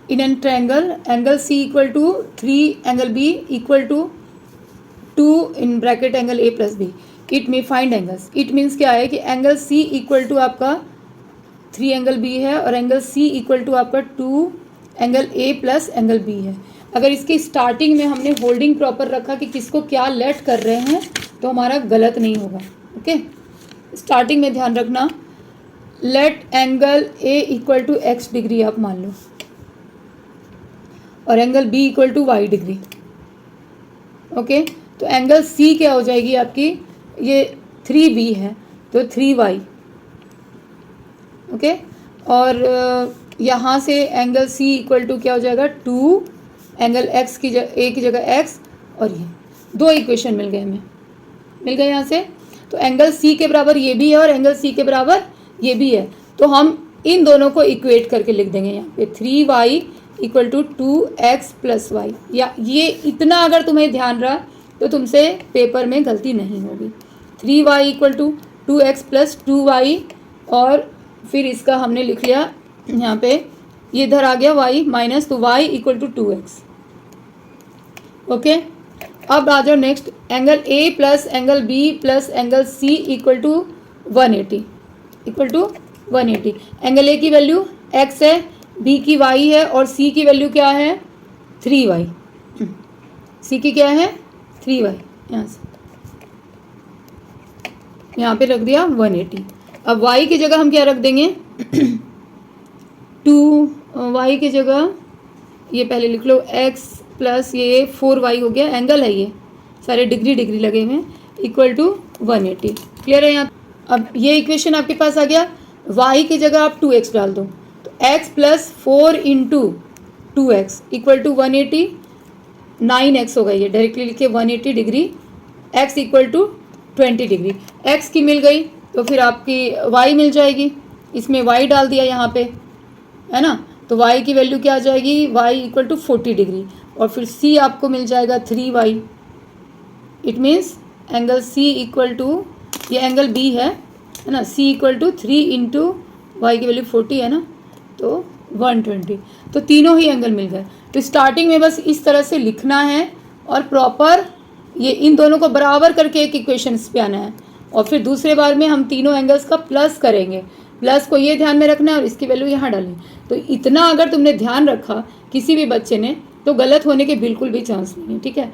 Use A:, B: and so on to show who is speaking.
A: In an triangle angle C equal to 3 angle B equal to 2 in bracket angle A plus B, it में find angles. It means क्या है कि angle C equal to आपका 3 angle B है और angle C equal to आपका 2 angle A plus angle B है। अगर इसकी स्टार्टिंग में हमने होल्डिंग प्रॉपर रखा कि किसको क्या लेट कर रहे हैं तो हमारा गलत नहीं होगा। ओके, स्टार्टिंग में ध्यान रखना, let angle A equal to X degree आप मान लो और angle B equal to Y degree. Okay, तो एंगल सी क्या हो जाएगी आपकी, ये 3b है तो 3y। ओके, और यहाँ से एंगल सी इक्वल टू क्या हो जाएगा 2 एंगल एक्स की ए की जगह एक्स, और ये दो इक्वेशन मिल गए हमें, मिल गए यहाँ से। तो एंगल सी के बराबर ये भी है और एंगल सी के बराबर ये भी है, तो हम इन दोनों को इक्वेट करके लिख देंगे यहाँ पे 3y equal to 2x plus Y. या ये इतना अगर तुम्हें ध्यान रहा तो तुमसे पेपर में गलती नहीं होगी। 3y equal to 2x plus 2y, और फिर इसका हमने लिख लिया यहाँ पे, ये इधर आ गया y माइनस, तो y equal to 2x। Okay, अब आ जाओ next, angle A plus angle B plus angle C equal to 180, equal to 180। Angle A की वैल्यू x है, बी की y है और सी की वैल्यू क्या है 3y। सी की क्या है 3y, यहाँ से यहाँ पे रख दिया 180। अब y की जगह हम क्या रख देंगे 2, y की जगह ये पहले लिख लो x प्लस ये 4y हो गया, एंगल है ये सारे डिग्री डिग्री लगे हुए, इक्वल टू 180। क्लियर है यहाँ। अब ये इक्वेशन आपके पास आ गया, y की जगह आप 2x डाल दो, तो x plus 4 into 2x equal to 180, 9x होगा, ये डायरेक्टली लिखे 180 degree, x equal to 20 degree. x की मिल गई तो फिर आपकी y मिल जाएगी, इसमें y डाल दिया यहाँ पे, है ना, तो y की वैल्यू क्या आ जाएगी, y इक्वल टू 40 डिग्री, और फिर c आपको मिल जाएगा 3y। It means angle c equal to, ये एंगल b है ना, c equal to 3 into Y की वैल्यू 40 है ना, तो 120। तो तीनों ही एंगल मिल गए। तो स्टार्टिंग में बस इस तरह से लिखना है और प्रॉपर ये इन दोनों को बराबर करके एक इक्वेशंस पे आना है, और फिर दूसरे बार में हम तीनों एंगल्स का प्लस करेंगे। प्लस को ये ध्यान में रखना है और इसकी वैल्यू यहाँ डालें। तो इतना अगर तुमने ध्यान रखा किसी भी बच्चे ने, तो गलत होने के बिल्कुल भी चांस नहीं है। ठीक है।